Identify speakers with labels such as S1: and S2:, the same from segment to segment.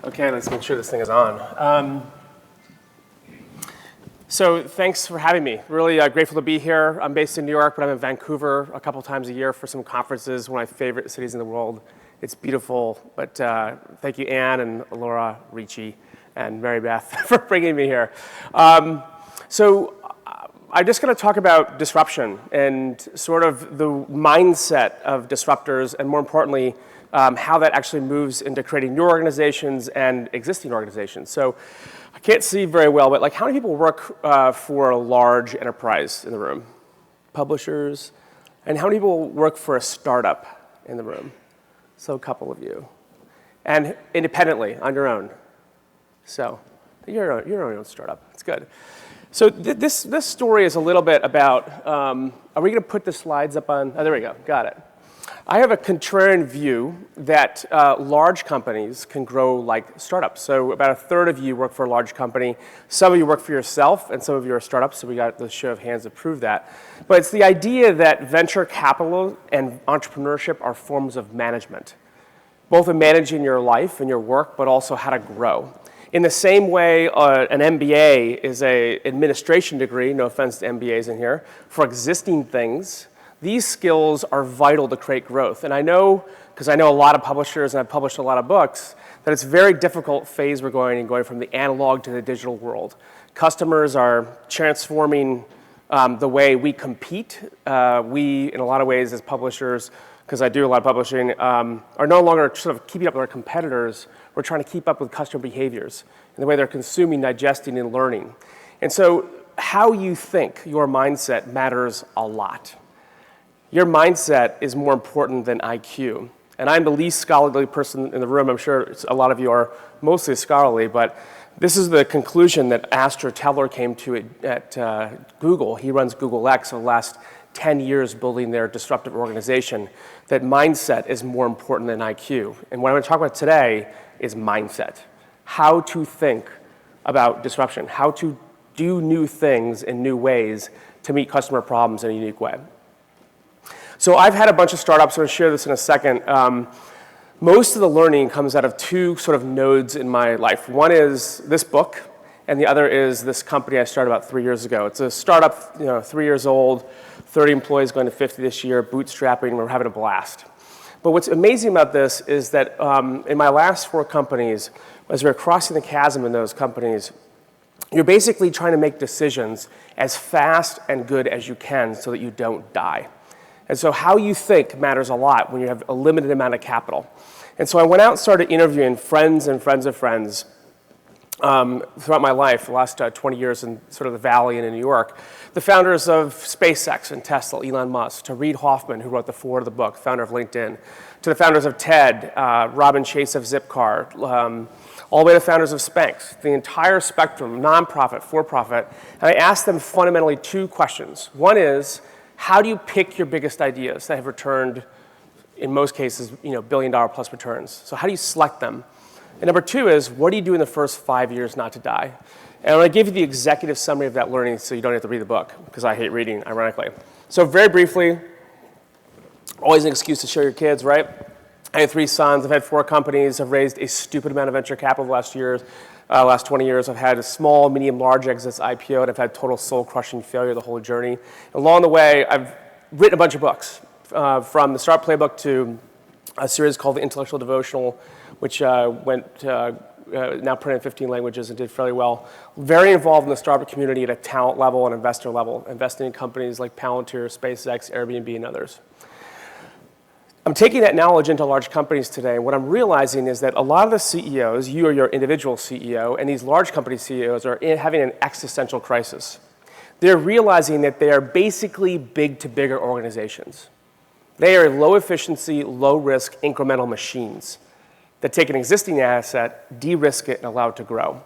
S1: Okay, let's make sure this thing is on. So thanks for having me. Really grateful to be here. I'm based in New York, but I'm in Vancouver a couple times a year for some conferences, one of my favorite cities in the world. It's beautiful, but thank you, Anne and Laura Ricci and Mary Beth for bringing me here. I'm just going to talk about disruption and sort of the mindset of disruptors, and more importantly, how that actually moves into creating new organizations and existing organizations. So I can't see very well, but like, how many people work for a large enterprise in the room? Publishers? And how many people work for a startup in the room? So a couple of you. And independently, on your own. So you're your own startup. It's good. So this story is a little bit about, are we going to put the slides up on? Oh, there we go. Got it. I have a contrarian view that large companies can grow like startups. So about a third of you work for a large company. Some of you work for yourself, and some of you are startups, so we got the show of hands to prove that. But it's the idea that venture capital and entrepreneurship are forms of management, both in managing your life and your work, but also how to grow. In the same way, an MBA is an administration degree, no offense to MBAs in here, for existing things. These skills are vital to create growth. And I know, because I know a lot of publishers and I've published a lot of books, that it's a very difficult phase we're going from the analog to the digital world. Customers are transforming the way we compete. We, in a lot of ways, as publishers, because I do a lot of publishing, are no longer sort of keeping up with our competitors. We're trying to keep up with customer behaviors and the way they're consuming, digesting, and learning. And so how you think, your mindset, matters a lot. Your mindset is more important than IQ. And I'm the least scholarly person in the room. I'm sure a lot of you are mostly scholarly, but this is the conclusion that Astor Teller came to at Google. He runs Google X for the last 10 years building their disruptive organization, that mindset is more important than IQ. And what I'm going to talk about today is mindset. How to think about disruption, how to do new things in new ways to meet customer problems in a unique way. So I've had a bunch of startups. I'm going to share this in a second. Most of the learning comes out of two sort of nodes in my life. One is this book, and the other is this company I started about 3 years ago. It's a startup, 3 years old, 30 employees, going to 50 this year, bootstrapping. We're having a blast. But what's amazing about this is that in my last 4 companies, as we're crossing the chasm in those companies, you're basically trying to make decisions as fast and good as you can so that you don't die. And so how you think matters a lot when you have a limited amount of capital. And so I went out and started interviewing friends and friends of friends throughout my life, the last 20 years in sort of the Valley and in New York. The founders of SpaceX and Tesla, Elon Musk, to Reid Hoffman, who wrote the foreword of the book, founder of LinkedIn, to the founders of TED, Robin Chase of Zipcar, all the way to the founders of Spanx, the entire spectrum, nonprofit, for-profit. And I asked them fundamentally 2 questions. One is, how do you pick your biggest ideas that have returned, in most cases, billion-dollar plus returns? So how do you select them? And number 2 is, what do you do in the first 5 years not to die? And I'm going to give you the executive summary of that learning so you don't have to read the book, because I hate reading, ironically. So very briefly, always an excuse to show your kids, right? I have 3 sons. I've had 4 companies. I've raised a stupid amount of venture capital the last 20 years. I've had small, medium, large exits, IPO'd. I've had total soul-crushing failure the whole journey. Along the way, I've written a bunch of books, from the Start Playbook to a series called The Intellectual Devotional, which went now printed in 15 languages and did fairly well. Very involved in the startup community at a talent level and investor level, investing in companies like Palantir, SpaceX, Airbnb, and others. I'm taking that knowledge into large companies today, and what I'm realizing is that a lot of the CEOs, you or your individual CEO, and these large company CEOs are having an existential crisis. They're realizing that they are basically big to bigger organizations. They are low efficiency, low risk, incremental machines that take an existing asset, de-risk it, and allow it to grow.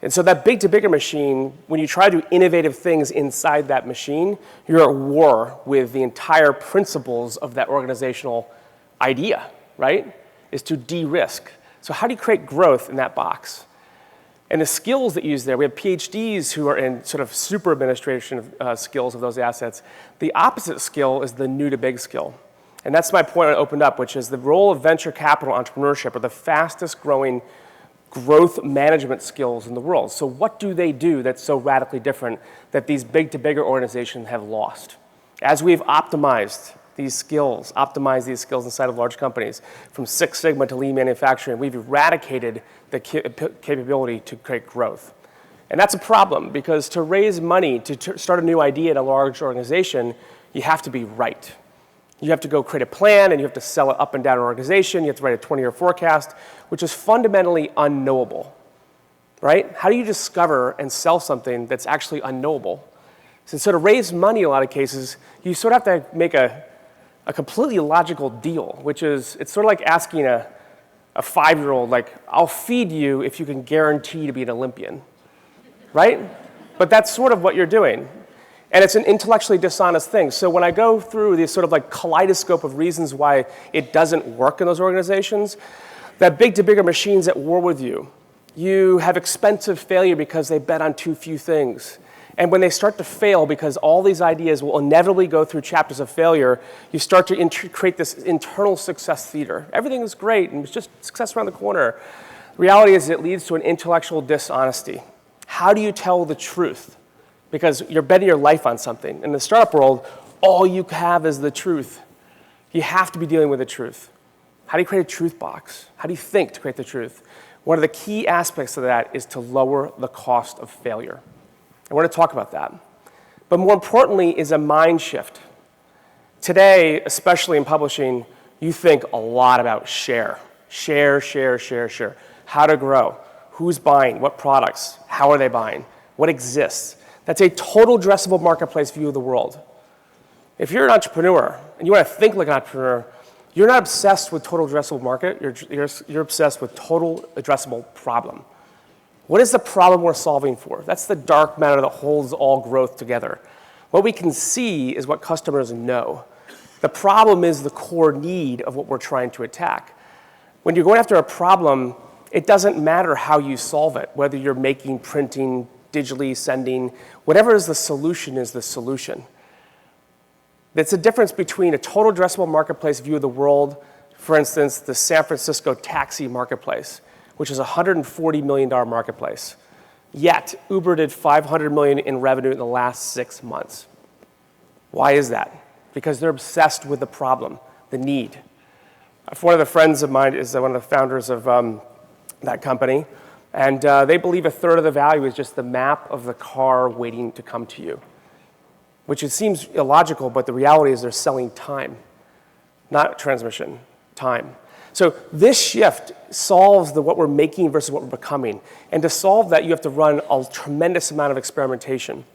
S1: And so that big to bigger machine, when you try to do innovative things inside that machine, you're at war with the entire principles of that organizational idea, right? Is to de-risk. So how do you create growth in that box? And the skills that you use there, we have PhDs who are in sort of super administration skills of those assets. The opposite skill is the new to big skill. And that's my point I opened up, which is the role of venture capital entrepreneurship are the fastest growing growth management skills in the world. So what do they do that's so radically different that these big to bigger organizations have lost? As we've optimized these skills inside of large companies, from Six Sigma to lean manufacturing, we've eradicated the capability to create growth. And that's a problem, because to raise money, to start a new idea in a large organization, you have to be right. You have to go create a plan, and you have to sell it up and down an organization. You have to write a 20-year forecast, which is fundamentally unknowable, right? How do you discover and sell something that's actually unknowable? So to raise money, in a lot of cases, you sort of have to make a completely illogical deal, which is, it's sort of like asking a 5-year-old, like, I'll feed you if you can guarantee to be an Olympian, right? But that's sort of what you're doing. And it's an intellectually dishonest thing. So when I go through this sort of like kaleidoscope of reasons why it doesn't work in those organizations, that big to bigger machine's at war with you. You have expensive failure because they bet on too few things. And when they start to fail, because all these ideas will inevitably go through chapters of failure, you start to create this internal success theater. Everything is great, and it's just success around the corner. The reality is it leads to an intellectual dishonesty. How do you tell the truth? Because you're betting your life on something. In the startup world, all you have is the truth. You have to be dealing with the truth. How do you create a truth box? How do you think to create the truth? One of the key aspects of that is to lower the cost of failure. I want to talk about that. But more importantly is a mind shift. Today, especially in publishing, you think a lot about share. Share. How to grow. Who's buying? What products? How are they buying? What exists? That's a total addressable marketplace view of the world. If you're an entrepreneur and you want to think like an entrepreneur, you're not obsessed with total addressable market. You're obsessed with total addressable problem. What is the problem we're solving for? That's the dark matter that holds all growth together. What we can see is what customers know. The problem is the core need of what we're trying to attack. When you're going after a problem, it doesn't matter how you solve it, whether you're making, printing, digitally sending, whatever is the solution is the solution. It's a difference between a total addressable marketplace view of the world, for instance, the San Francisco taxi marketplace, which is a $140 million marketplace. Yet, Uber did $500 million in revenue in the last 6 months. Why is that? Because they're obsessed with the problem, the need. One of the friends of mine is one of the founders of that company, and they believe a third of the value is just the map of the car waiting to come to you, which it seems illogical, but the reality is they're selling time, not transmission, time. So this shift solves what we're making versus what we're becoming. And to solve that, you have to run a tremendous amount of experimentation.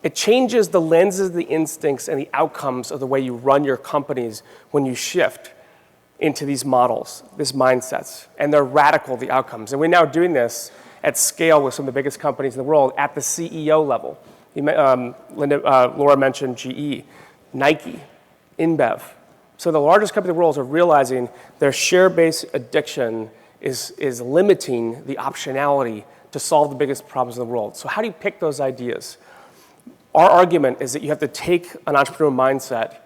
S1: It changes the lenses, the instincts, and the outcomes of the way you run your companies when you shift into these models, these mindsets. And they're radical, the outcomes. And we're now doing this at scale with some of the biggest companies in the world at the CEO level. Laura mentioned GE, Nike, InBev. So the largest company in the world are realizing their share-based addiction is limiting the optionality to solve the biggest problems in the world. So how do you pick those ideas? Our argument is that you have to take an entrepreneurial mindset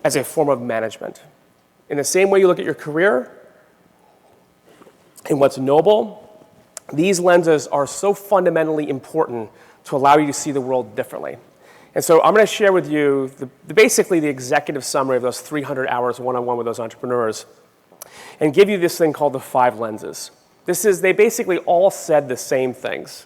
S1: as a form of management. In the same way you look at your career and what's noble, these lenses are so fundamentally important to allow you to see the world differently. And so I'm going to share with you basically the executive summary of those 300 hours one-on-one with those entrepreneurs and give you this thing called the 5 lenses. They basically all said the same things.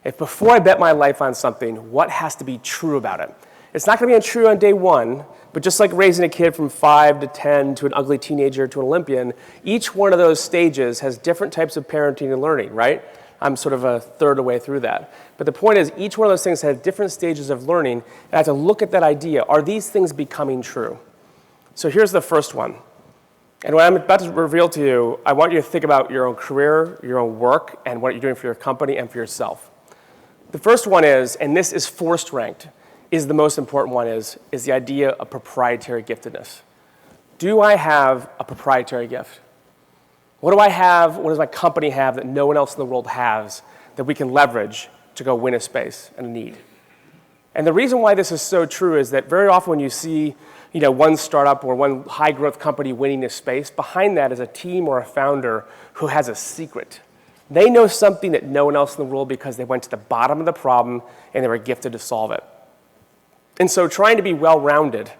S1: If before I bet my life on something, what has to be true about it? It's not going to be true on day one, but just like raising a kid from 5 to 10 to an ugly teenager to an Olympian, each one of those stages has different types of parenting and learning, right? I'm sort of a third of the way through that. But the point is, each one of those things have different stages of learning, and I have to look at that idea. Are these things becoming true? So here's the first one. And what I'm about to reveal to you, I want you to think about your own career, your own work, and what you're doing for your company and for yourself. The first one is, and this is forced ranked, is the most important one, is the idea of proprietary giftedness. Do I have a proprietary gift? What do I have, what does my company have that no one else in the world has that we can leverage to go win a space and a need? And the reason why this is so true is that very often when you see one startup or one high growth company winning this space, behind that is a team or a founder who has a secret. They know something that no one else in the world because they went to the bottom of the problem and they were gifted to solve it. And so trying to be well-rounded,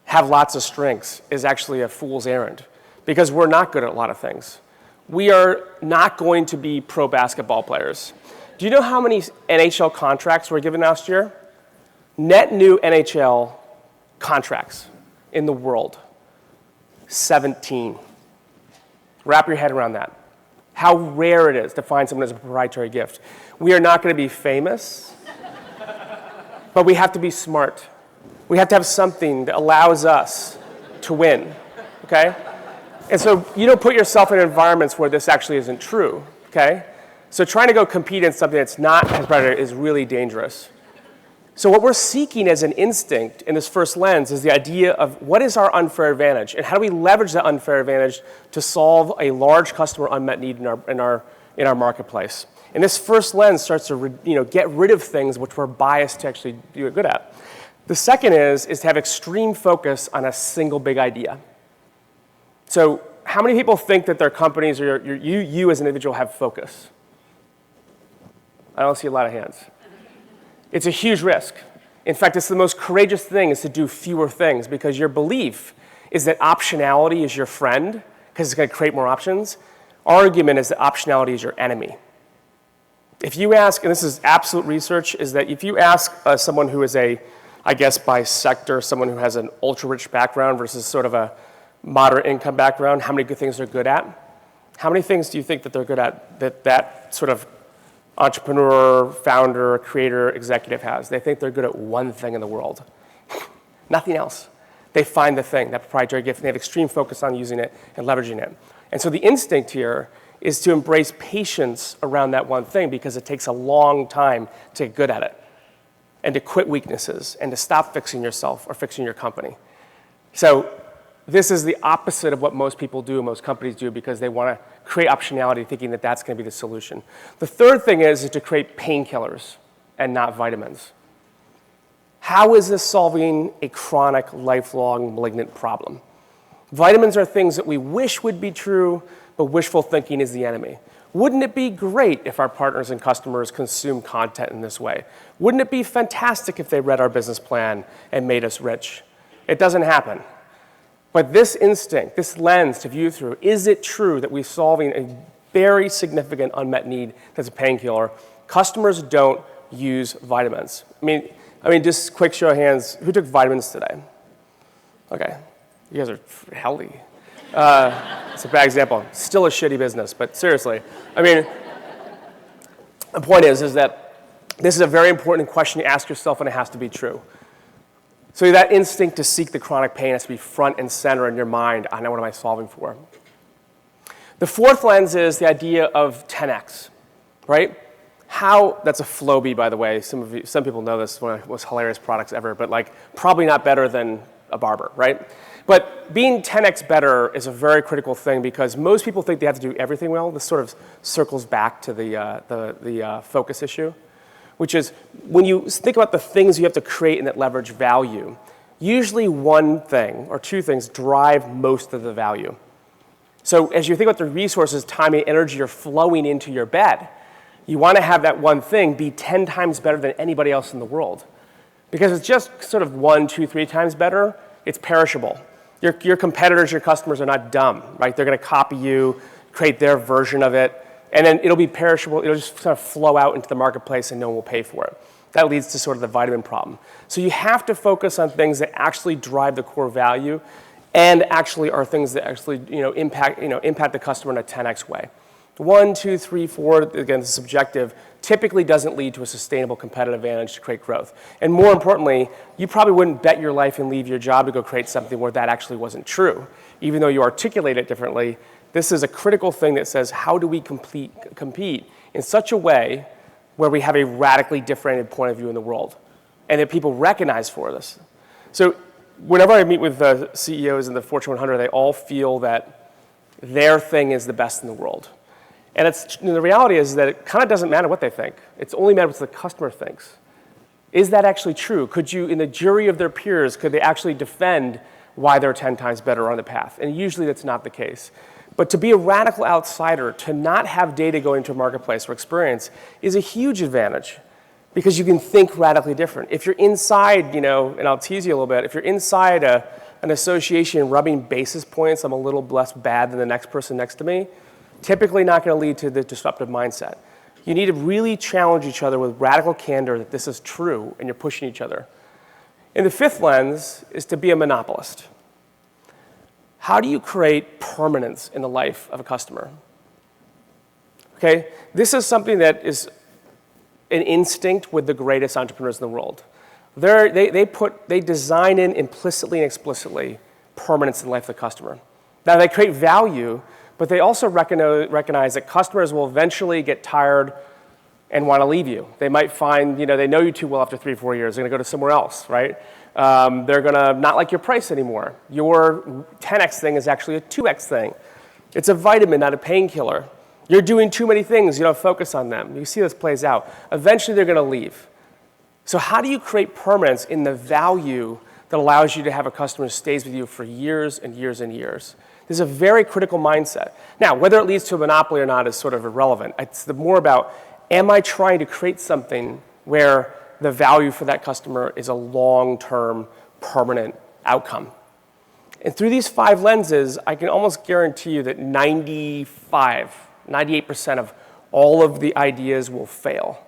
S1: have lots of strengths, is actually a fool's errand because we're not good at a lot of things. We are not going to be pro basketball players. Do you know how many NHL contracts were given last year? Net new NHL contracts in the world, 17. Wrap your head around that. How rare it is to find someone as a proprietary gift. We are not going to be famous, but we have to be smart. We have to have something that allows us to win, okay? And so you don't put yourself in environments where this actually isn't true, okay? So trying to go compete in something that's not as proprietary is really dangerous. So what we're seeking as an instinct in this first lens is the idea of what is our unfair advantage and how do we leverage that unfair advantage to solve a large customer unmet need in our marketplace. And this first lens starts to get rid of things which we're biased to actually do good at. The second is to have extreme focus on a single big idea. So how many people think that their companies or you as an individual have focus? I don't see a lot of hands. It's a huge risk. In fact, it's the most courageous thing is to do fewer things because your belief is that optionality is your friend because it's going to create more options. Our argument is that optionality is your enemy. If you ask, and this is absolute research, is that if you ask someone who is by sector, someone who has an ultra-rich background versus sort of a moderate income background, how many good things they're good at? How many things do you think that they're good at that sort of entrepreneur, founder, creator, executive has? They think they're good at one thing in the world. Nothing else. They find the thing, that proprietary gift, and they have extreme focus on using it and leveraging it. And so the instinct here is to embrace patience around that one thing because it takes a long time to get good at it and to quit weaknesses and to stop fixing yourself or fixing your company. So this is the opposite of what most people do, most companies do, because they want to create optionality thinking that that's going to be the solution. The third thing is to create painkillers and not vitamins. How is this solving a chronic, lifelong, malignant problem? Vitamins are things that we wish would be true, but wishful thinking is the enemy. Wouldn't it be great if our partners and customers consume content in this way? Wouldn't it be fantastic if they read our business plan and made us rich? It doesn't happen. But this instinct, this lens to view through, is it true that we're solving a very significant unmet need that's a painkiller? Customers don't use vitamins. I mean, just quick show of hands, who took vitamins today? Okay, you guys are healthy. It's a bad example. Still a shitty business, but seriously. I mean, the point is that this is a very important question to ask yourself, and it has to be true. So that instinct to seek the chronic pain has to be front and center in your mind. I know, what am I solving for? The fourth lens is the idea of 10x, right? That's a Flowbee, by the way. Some people know this, one of the most hilarious products ever, but probably not better than a barber, right? But being 10x better is a very critical thing because most people think they have to do everything well. This sort of circles back to the focus issue, which is when you think about the things you have to create and that leverage value, usually one thing or two things drive most of the value. So as you think about the resources, time, and energy you're flowing into your bed, you want to have that one thing be 10 times better than anybody else in the world. Because it's just sort of 1, 2, 3 times better, it's perishable. Your competitors, your customers are not dumb, right? They're going to copy you, create their version of it, and then it'll be perishable. It'll just kind of flow out into the marketplace and no one will pay for it. That leads to sort of the vitamin problem. So you have to focus on things that actually drive the core value and actually are things that actually impact the customer in a 10x way. 1, 2, 3, 4, again, this is subjective, typically doesn't lead to a sustainable competitive advantage to create growth. And more importantly, you probably wouldn't bet your life and leave your job to go create something where that actually wasn't true. Even though you articulate it differently, this is a critical thing that says, how do we compete in such a way where we have a radically differentiated point of view in the world and that people recognize for this? So whenever I meet with CEOs in the Fortune 100, they all feel that their thing is the best in the world. And the reality is that it kind of doesn't matter what they think. It's only matter what the customer thinks. Is that actually true? Could you, in the jury of their peers, could they actually defend why they're 10 times better on the path? And usually that's not the case. But to be a radical outsider, to not have data going into a marketplace or experience is a huge advantage because you can think radically different. If you're inside, and I'll tease you a little bit, if you're inside an association rubbing basis points, I'm a little less bad than the next person next to me, typically not going to lead to the disruptive mindset. You need to really challenge each other with radical candor that this is true and you're pushing each other. And the fifth lens is to be a monopolist. How do you create permanence in the life of a customer? Okay, this is something that is an instinct with the greatest entrepreneurs in the world. They design in implicitly and explicitly permanence in the life of the customer. Now they create value, but they also recognize that customers will eventually get tired and want to leave you. They might find, they know you too well after 3-4 years. They're going to go to somewhere else, right? They're going to not like your price anymore. Your 10x thing is actually a 2x thing. It's a vitamin, not a painkiller. You're doing too many things. You don't focus on them. You see this plays out. Eventually, they're going to leave. So how do you create permanence in the value that allows you to have a customer who stays with you for years and years and years? This is a very critical mindset. Now, whether it leads to a monopoly or not is sort of irrelevant. It's more about, am I trying to create something where the value for that customer is a long-term, permanent outcome? And through these 5 lenses, I can almost guarantee you that 98% of all of the ideas will fail.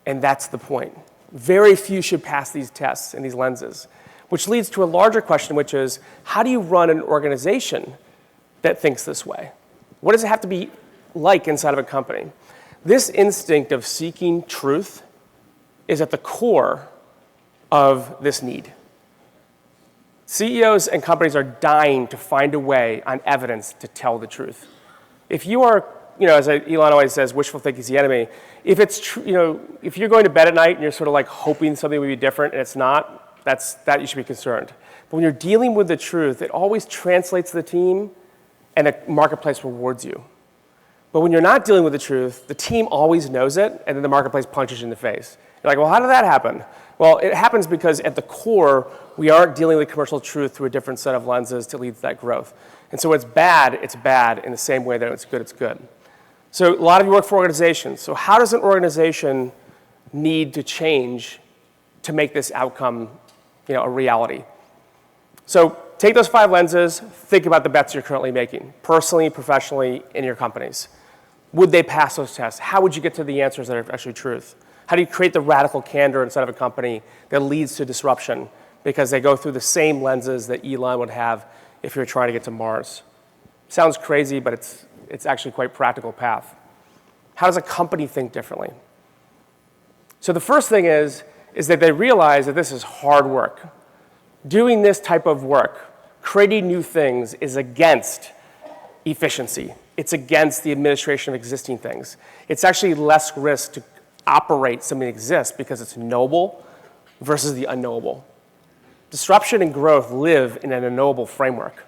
S1: And that's the point. Very few should pass these tests and these lenses, which leads to a larger question, which is, how do you run an organization that thinks this way? What does it have to be like inside of a company? This instinct of seeking truth is at the core of this need. CEOs and companies are dying to find a way on evidence to tell the truth. If you are, as Elon always says, wishful thinking is the enemy. If it's true, if you're going to bed at night and you're sort of like hoping something will be different and it's not, that you should be concerned. But when you're dealing with the truth, it always translates to the team and the marketplace rewards you. But when you're not dealing with the truth, the team always knows it and then the marketplace punches you in the face. You're like, well, how did that happen? Well, it happens because at the core, we aren't dealing with commercial truth through a different set of lenses to lead to that growth. And so it's bad in the same way that it's good. So a lot of you work for organizations. So how does an organization need to change to make this outcome, a reality? So take those 5 lenses, think about the bets you're currently making, personally, professionally, in your companies. Would they pass those tests? How would you get to the answers that are actually truth? How do you create the radical candor inside of a company that leads to disruption because they go through the same lenses that Elon would have if you're trying to get to Mars? Sounds crazy, but it's actually quite practical path. How does a company think differently? So the first thing is that they realize that this is hard work. Doing this type of work, creating new things, is against efficiency. It's against the administration of existing things. It's actually less risk to operate something that exists because it's knowable versus the unknowable. Disruption and growth live in an unknowable framework.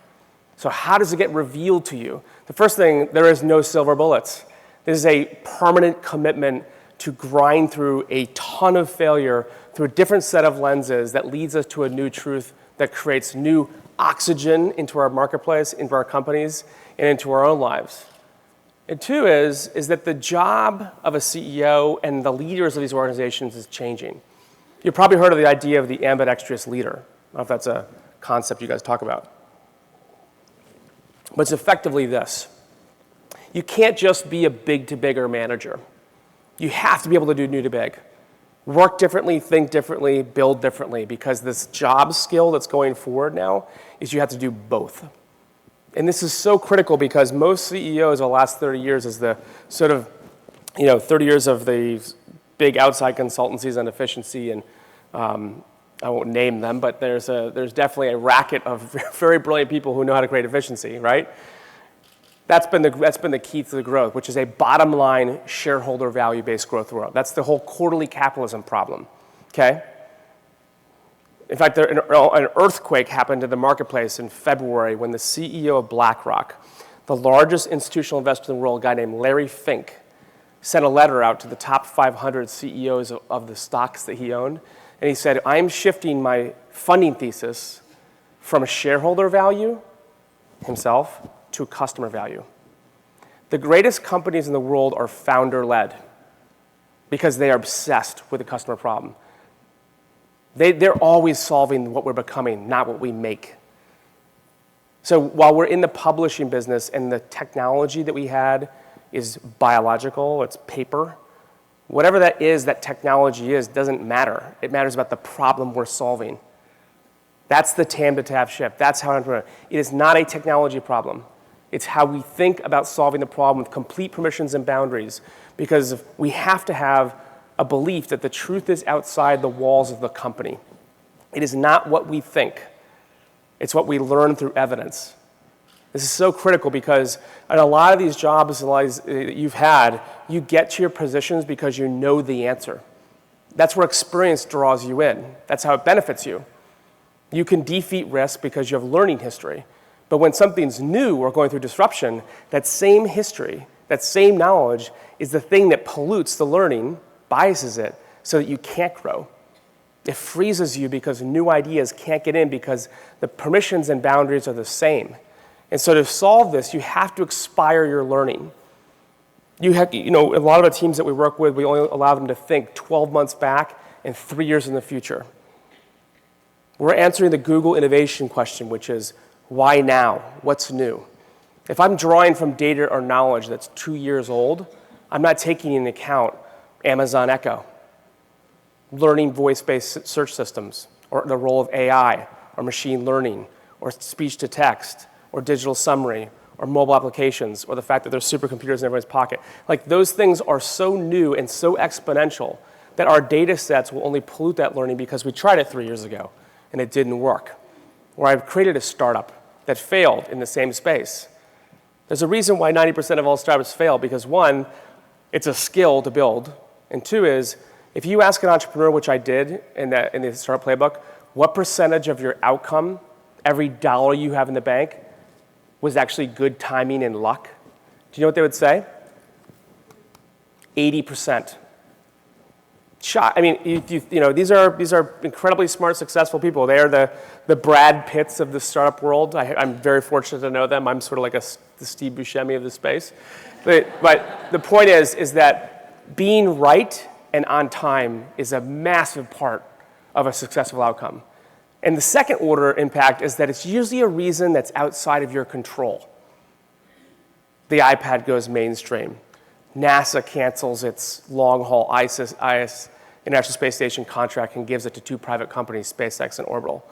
S1: So how does it get revealed to you? The first thing, there is no silver bullets. This is a permanent commitment to grind through a ton of failure through a different set of lenses that leads us to a new truth that creates new oxygen into our marketplace, into our companies, and into our own lives. And 2 is that the job of a CEO and the leaders of these organizations is changing. You've probably heard of the idea of the Ambidextrous Leader. I don't know if that's a concept you guys talk about. But it's effectively this. You can't just be a big-to-bigger manager. You have to be able to do new to big. Work differently, think differently, build differently, because this job skill that's going forward now is you have to do both. And this is so critical because most CEOs over the last 30 years is the sort of, 30 years of the big outside consultancies on efficiency, and I won't name them, but there's definitely a racket of very brilliant people who know how to create efficiency, right? That's been the key to the growth, which is a bottom line shareholder value-based growth world. That's the whole quarterly capitalism problem, okay? In fact, an earthquake happened in the marketplace in February when the CEO of BlackRock, the largest institutional investor in the world, a guy named Larry Fink, sent a letter out to the top 500 CEOs of the stocks that he owned. And he said, I'm shifting my funding thesis from a shareholder value, himself, to a customer value. The greatest companies in the world are founder-led because they are obsessed with the customer problem. They're always solving what we're becoming, not what we make. So while we're in the publishing business and the technology that we had is biological, it's paper, whatever that is, that technology is, doesn't matter. It matters about the problem we're solving. That's the TAM to TAV shift. That's how it is not a technology problem. It's how we think about solving the problem with complete permissions and boundaries, because we have to have a belief that the truth is outside the walls of the company. It is not what we think. It's what we learn through evidence. This is so critical because in a lot of these jobs that you've had, you get to your positions because you know the answer. That's where experience draws you in. That's how it benefits you. You can defeat risk because you have learning history. But when something's new or going through disruption, that same history, that same knowledge is the thing that pollutes the learning, biases it, so that you can't grow. It freezes you because new ideas can't get in because the permissions and boundaries are the same. And so to solve this, you have to expire your learning. A lot of the teams that we work with, we only allow them to think 12 months back and 3 years in the future. We're answering the Google innovation question, which is, why now? What's new? If I'm drawing from data or knowledge that's 2 years old, I'm not taking into account Amazon Echo, learning voice-based search systems, or the role of AI, or machine learning, or speech-to-text, or digital summary, or mobile applications, or the fact that there's supercomputers in everyone's pocket. Like, those things are so new and so exponential that our data sets will only pollute that learning because we tried it 3 years ago, and it didn't work. Or I've created a startup that failed in the same space. There's a reason why 90% of all startups fail, because one, it's a skill to build, and two is, if you ask an entrepreneur, which I did in the startup playbook, what percentage of your outcome, every dollar you have in the bank, was actually good timing and luck? Do you know what they would say? 80%. I mean, these are incredibly smart, successful people. They are the Brad Pitts of the startup world. I'm very fortunate to know them. I'm sort of like the Steve Buscemi of the space. But the point is that being right and on time is a massive part of a successful outcome. And the second order impact is that it's usually a reason that's outside of your control. The iPad goes mainstream. NASA cancels its long-haul IS, International Space Station contract, and gives it to two private companies, SpaceX and Orbital.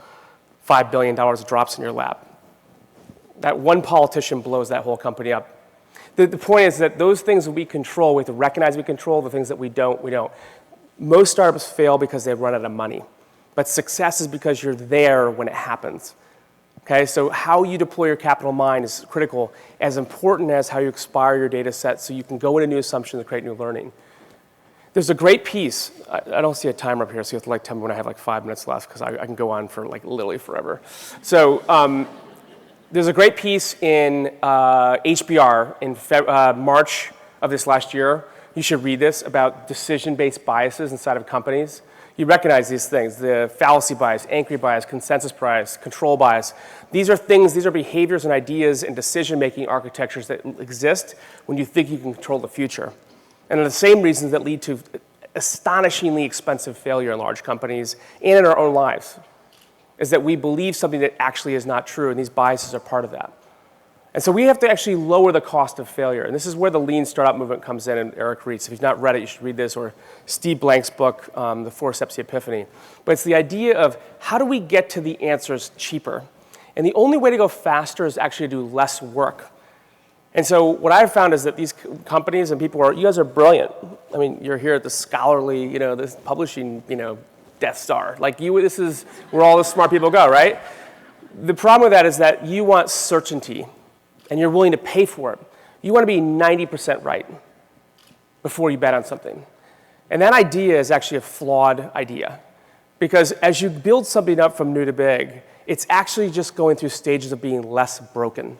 S1: $5 billion drops in your lap. That one politician blows that whole company up. The point is that those things that we control, we have to recognize we control. The things that we don't, we don't. Most startups fail because they run out of money. But success is because you're there when it happens. Okay, so how you deploy your capital mind is critical, as important as how you expire your data set so you can go into new assumptions and create new learning. There's a great piece. I don't see a timer up here, so you have to tell me when I have 5 minutes left, because I can go on for literally forever. So there's a great piece in HBR in March of this last year. You should read this, about decision-based biases inside of companies. You recognize these things: the fallacy bias, anchoring bias, consensus bias, control bias. These are behaviors and ideas and decision-making architectures that exist when you think you can control the future. And are the same reasons that lead to astonishingly expensive failure in large companies and in our own lives, is that we believe something that actually is not true, and these biases are part of that. And so we have to actually lower the cost of failure. And this is where the lean startup movement comes in, and Eric Ries. If you've not read it, you should read this, or Steve Blank's book, The 4 Steps to Epiphany. But it's the idea of, how do we get to the answers cheaper? And the only way to go faster is actually to do less work. And so what I've found is that these companies and people you guys are brilliant. I mean, you're here at the scholarly, this publishing, Death Star. This is where all the smart people go, right? The problem with that is that you want certainty, and you're willing to pay for it. You want to be 90% right before you bet on something. And that idea is actually a flawed idea, because as you build something up from new to big, it's actually just going through stages of being less broken.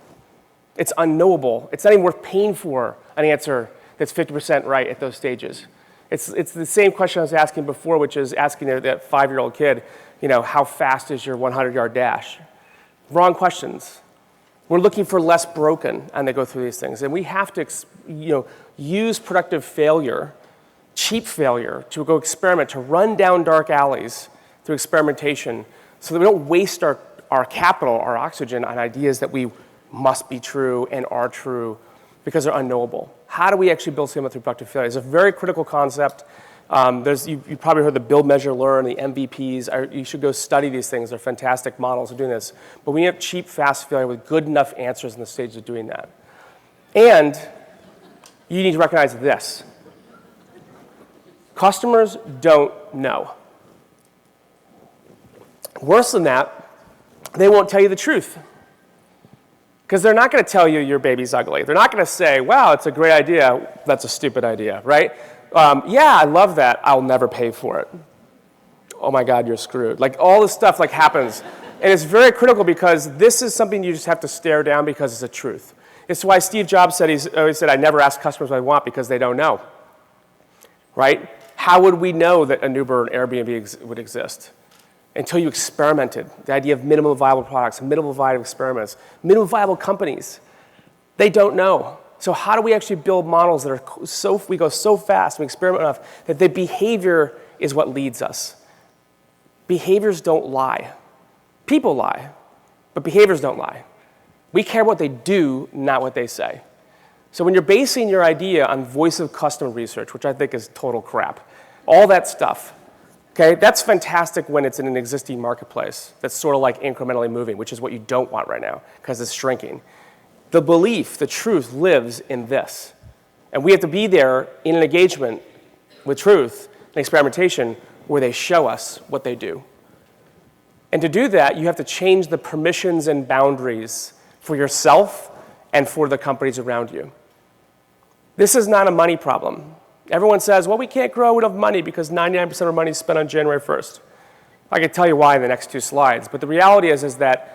S1: It's unknowable. It's not even worth paying for an answer that's 50% right at those stages. It's the same question I was asking before, which is asking that 5-year-old kid, how fast is your 100-yard dash? Wrong questions. We're looking for less broken, and they go through these things. And we have to use productive failure, cheap failure, to go experiment, to run down dark alleys through experimentation so that we don't waste our capital, our oxygen, on ideas that we must be true and are true because they're unknowable. How do we actually build something through productive failure? It's a very critical concept. You probably heard the build, measure, learn, the MVPs. You should go study these things. They're fantastic models of doing this. But we have cheap, fast failure with good enough answers in the stages of doing that. And you need to recognize this. Customers don't know. Worse than that, they won't tell you the truth. Because they're not going to tell you your baby's ugly. They're not going to say, wow, it's a great idea. That's a stupid idea, right? Yeah, I love that. I'll never pay for it. Oh my God, you're screwed. Like all this stuff happens. And it's very critical because this is something you just have to stare down because it's the truth. It's why Steve Jobs said, he always said, I never ask customers what they want because they don't know. Right? How would we know that an Uber and Airbnb would exist? Until you experimented. The idea of minimum viable products, minimum viable experiments, minimum viable companies. They don't know. So how do we actually build models that are we go so fast, we experiment enough, that the behavior is what leads us? Behaviors don't lie. People lie, but behaviors don't lie. We care what they do, not what they say. So when you're basing your idea on voice of customer research, which I think is total crap, all that stuff, okay, that's fantastic when it's in an existing marketplace that's sort of like incrementally moving, which is what you don't want right now because it's shrinking. The belief, the truth lives in this. And we have to be there in an engagement with truth and experimentation where they show us what they do. And to do that, you have to change the permissions and boundaries for yourself and for the companies around you. This is not a money problem. Everyone says, well, we can't grow, we don't have money because 99% of our money is spent on January 1st. I can tell you why in the next 2 slides. But the reality is that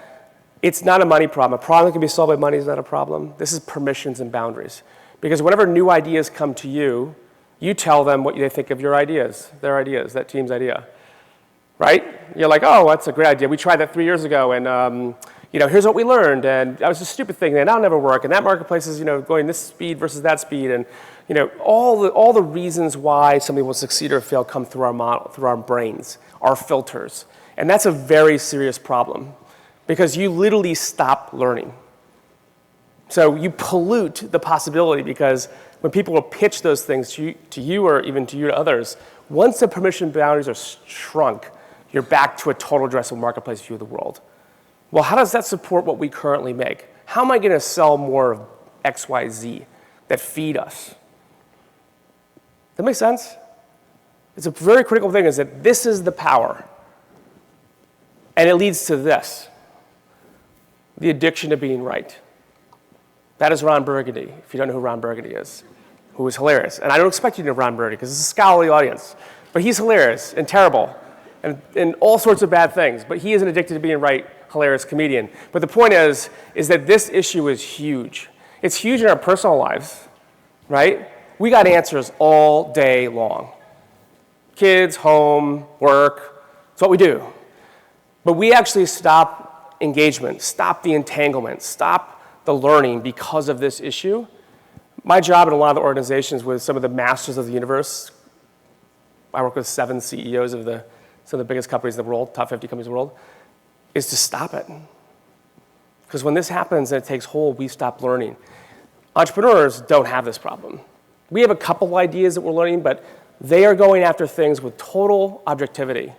S1: it's not a money problem. A problem that can be solved by money is not a problem. This is permissions and boundaries. Because whenever new ideas come to you, you tell them what they think of your ideas, their ideas, that team's idea. Right? You're like, oh, that's a great idea. We tried that 3 years ago, and here's what we learned, and that was a stupid thing, and that'll never work, and that marketplace is going this speed versus that speed, and all the reasons why somebody will succeed or fail come through our model, through our brains, our filters. And that's a very serious problem because you literally stop learning. So you pollute the possibility because when people will pitch those things to you or even to others, once the permission boundaries are shrunk, you're back to a total addressable marketplace view of the world. Well, how does that support what we currently make? How am I going to sell more of X, Y, Z that feed us? That makes sense? It's a very critical thing is that this is the power. And it leads to this, the addiction to being right. That is Ron Burgundy, if you don't know who Ron Burgundy is, who is hilarious. And I don't expect you to know Ron Burgundy because it's a scholarly audience. But he's hilarious and terrible and all sorts of bad things. But he is an addicted to being right, hilarious comedian. But the point is that this issue is huge. It's huge in our personal lives, right? We got answers all day long. Kids, home, work, it's what we do. But we actually stop engagement, stop the entanglement, stop the learning because of this issue. My job in a lot of the organizations with some of the masters of the universe, I work with 7 CEOs of some of the biggest companies in the world, top 50 companies in the world, is to stop it. Because when this happens and it takes hold, we stop learning. Entrepreneurs don't have this problem. We have a couple ideas that we're learning, but they are going after things with total objectivity.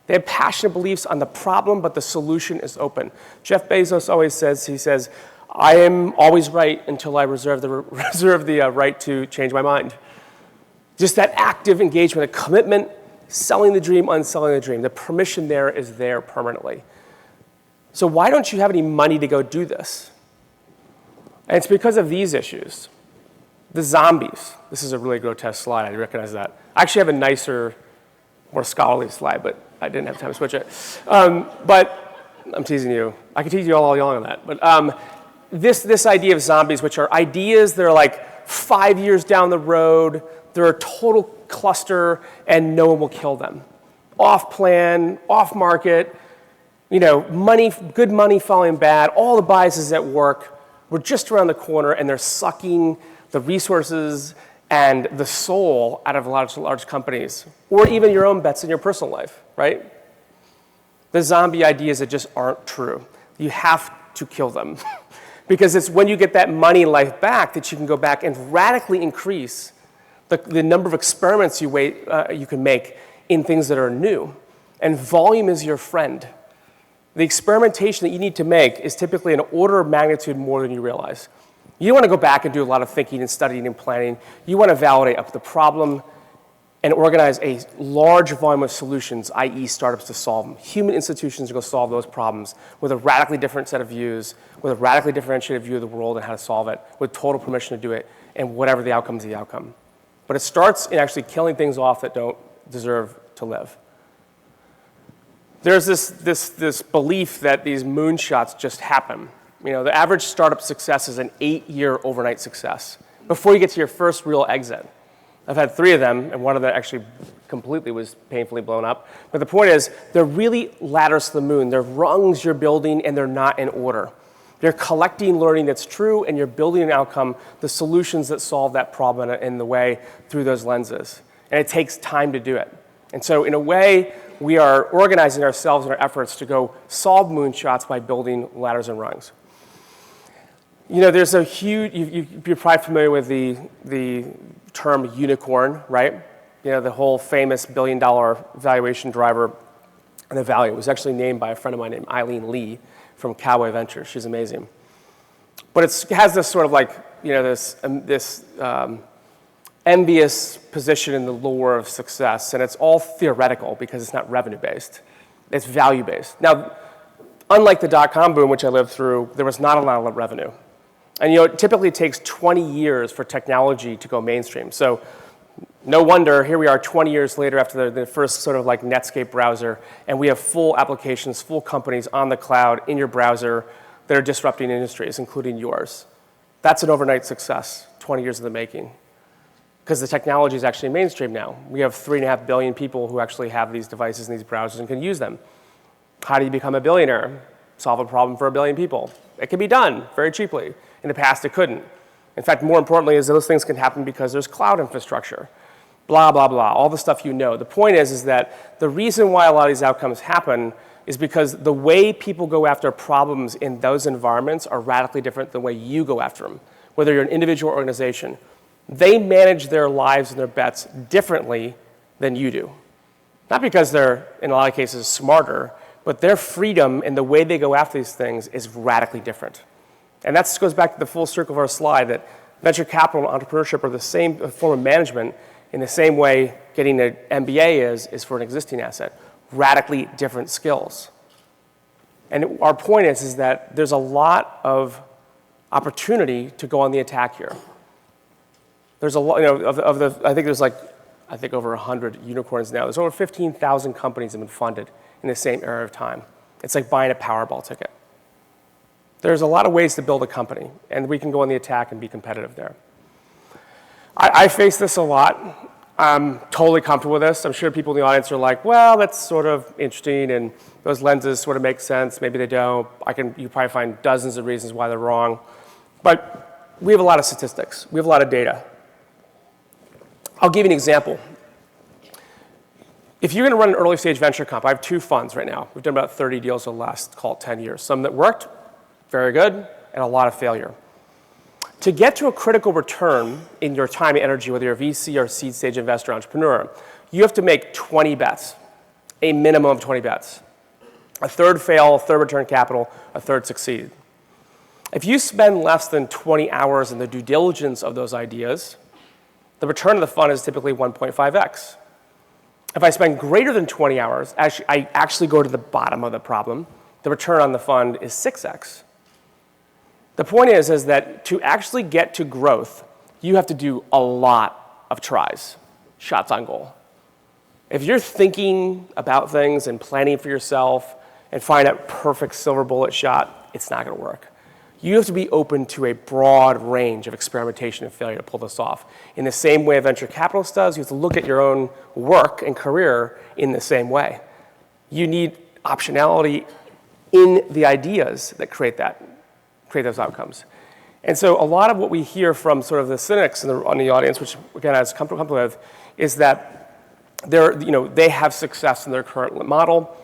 S1: They have passionate beliefs on the problem, but the solution is open. Jeff Bezos always says, I am always right until I reserve the right to change my mind. Just that active engagement, a commitment, selling the dream, unselling the dream. The permission there is there permanently. So why don't you have any money to go do this? And it's because of these issues. The zombies. This is a really grotesque slide. I recognize that. I actually have a nicer, more scholarly slide, but I didn't have time to switch it. But I'm teasing you. I can tease you all along on that. But this idea of zombies, which are ideas that are like 5 years down the road, they're a total cluster and no one will kill them. Off plan, off market, money, good money following bad, all the biases at work were just around the corner and they're sucking the resources and the soul out of large companies, or even your own bets in your personal life, right? The zombie ideas that just aren't true. You have to kill them because it's when you get that money life back that you can go back and radically increase the number of experiments you can make in things that are new. And volume is your friend. The experimentation that you need to make is typically an order of magnitude more than you realize. You don't want to go back and do a lot of thinking and studying and planning. You want to validate up the problem and organize a large volume of solutions, i.e. startups to solve them. Human institutions are going to solve those problems with a radically different set of views, with a radically differentiated view of the world and how to solve it, with total permission to do it, and whatever the outcome is the outcome. But it starts in actually killing things off that don't deserve to live. There's this belief that these moonshots just happen. The average startup success is an 8-year overnight success before you get to your first real exit. I've had 3 of them, and one of them actually completely was painfully blown up. But the point is, they're really ladders to the moon. They're rungs you're building, and they're not in order. You're collecting learning that's true, and you're building an outcome, the solutions that solve that problem in the way through those lenses. And it takes time to do it. And so in a way, we are organizing ourselves and our efforts to go solve moonshots by building ladders and rungs. There's a huge, you're probably familiar with the term unicorn, right? The whole famous billion-dollar valuation driver and the value. It was actually named by a friend of mine named Eileen Lee from Cowboy Ventures. She's amazing. But it has this sort of this envious position in the lore of success, and it's all theoretical because it's not revenue-based. It's value-based. Now, unlike the dot-com boom, which I lived through, there was not a lot of revenue. And it typically takes 20 years for technology to go mainstream. So no wonder, here we are 20 years later after the first sort of like Netscape browser, and we have full applications, full companies on the cloud in your browser that are disrupting industries, including yours. That's an overnight success, 20 years in the making. Because the technology is actually mainstream now. We have 3.5 billion people who actually have these devices and these browsers and can use them. How do you become a billionaire? Solve a problem for 1 billion people. It can be done very cheaply. In the past, it couldn't. In fact, more importantly, is those things can happen because there's cloud infrastructure. Blah, blah, blah, all the stuff you know. The point is that the reason why a lot of these outcomes happen is because the way people go after problems in those environments are radically different than the way you go after them, whether you're an individual or organization. They manage their lives and their bets differently than you do. Not because they're, in a lot of cases, smarter, but their freedom and the way they go after these things is radically different. And that goes back to the full circle of our slide that venture capital and entrepreneurship are the same form of management in the same way getting an MBA is for an existing asset. Radically different skills. And our point is that there's a lot of opportunity to go on the attack here. There's a lot, I think there's over 100 unicorns now. There's over 15,000 companies that have been funded in the same era of time. It's like buying a Powerball ticket. There's a lot of ways to build a company, and we can go on the attack and be competitive there. I face this a lot. I'm totally comfortable with this. I'm sure people in the audience are like, well, that's sort of interesting, and those lenses sort of make sense. Maybe they don't. You probably find dozens of reasons why they're wrong. But we have a lot of statistics. We have a lot of data. I'll give you an example. If you're going to run an early stage venture comp, I have 2 funds right now. We've done about 30 deals over the last, call it 10 years. Some that worked, very good, and a lot of failure. To get to a critical return in your time and energy, whether you're a VC or seed stage investor entrepreneur, you have to make 20 bets, a minimum of 20 bets. A third fail, a third return capital, a third succeed. If you spend less than 20 hours in the due diligence of those ideas, the return of the fund is typically 1.5x. If I spend greater than 20 hours, I actually go to the bottom of the problem, the return on the fund is 6x. The point is that to actually get to growth, you have to do a lot of tries, shots on goal. If you're thinking about things and planning for yourself and find that perfect silver bullet shot, it's not going to work. You have to be open to a broad range of experimentation and failure to pull this off. In the same way a venture capitalist does, you have to look at your own work and career in the same way. You need optionality in the ideas that create those outcomes. And so a lot of what we hear from sort of the cynics on the audience, which again I was comfortable with, is that they have success in their current model.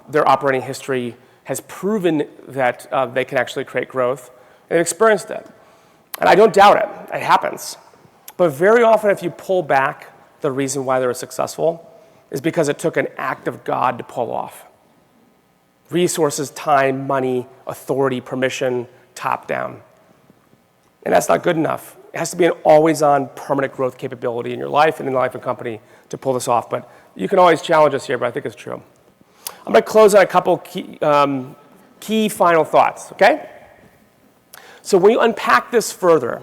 S1: Their operating history has proven that they can actually create growth, and they've experienced it. And I don't doubt it. It happens. But very often, if you pull back, the reason why they were successful is because it took an act of God to pull off. Resources, time, money, authority, permission, top down. And that's not good enough. It has to be an always-on permanent growth capability in your life and in the life of a company to pull this off. But you can always challenge us here, but I think it's true. I'm going to close on a couple key final thoughts, okay? So when you unpack this further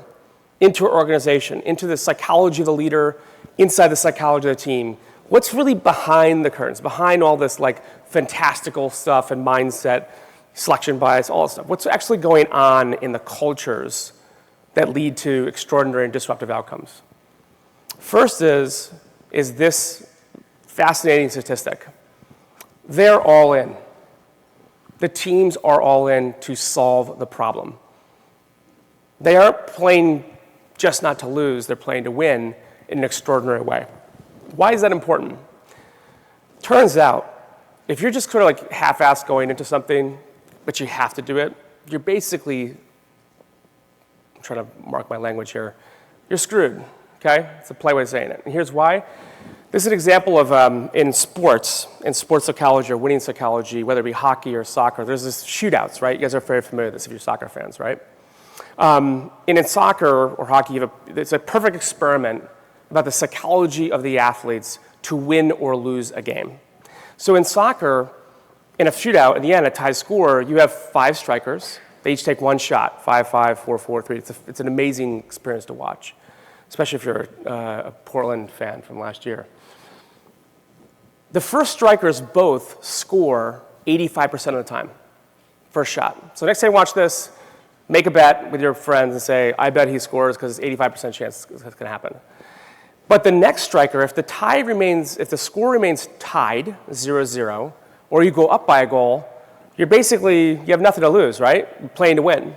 S1: into an organization, into the psychology of the leader, inside the psychology of the team, what's really behind the curtains, behind all this like fantastical stuff and mindset, selection bias, all this stuff? What's actually going on in the cultures that lead to extraordinary and disruptive outcomes? First is this fascinating statistic. They're all in. The teams are all in to solve the problem. They aren't playing just not to lose, they're playing to win in an extraordinary way. Why is that important? Turns out, if you're just sort of like half-assed going into something, but you have to do it, you're basically, I'm trying to mark my language here, you're screwed, okay? It's a polite way of saying it. And here's why. This is an example of in sports psychology or winning psychology, whether it be hockey or soccer, there's this shootouts, right? You guys are very familiar with this if you're soccer fans, right? And in soccer or hockey, it's a perfect experiment about the psychology of the athletes to win or lose a game. So in soccer, in a shootout, in the end, a tie score, you have 5 strikers. They each take one shot, 5-5, 4-4-3. It's an amazing experience to watch, especially if you're a Portland fan from last year. The first strikers both score 85% of the time, first shot. So next time you watch this, make a bet with your friends and say, I bet he scores because it's 85% chance it's going to happen. But the next striker, if the score remains tied, 0-0, or you go up by a goal, you have nothing to lose, right? You're playing to win.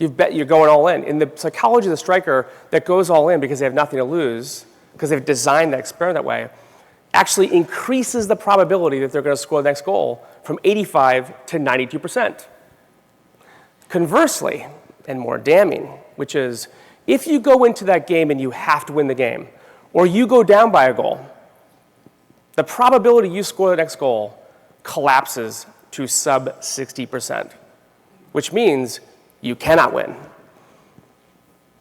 S1: You're going all in. In the psychology of the striker that goes all in because they have nothing to lose, because they've designed that experiment that way, actually increases the probability that they're going to score the next goal from 85 to 92%. Conversely, and more damning, which is if you go into that game and you have to win the game, or you go down by a goal, the probability you score the next goal collapses to sub 60%, which means you cannot win.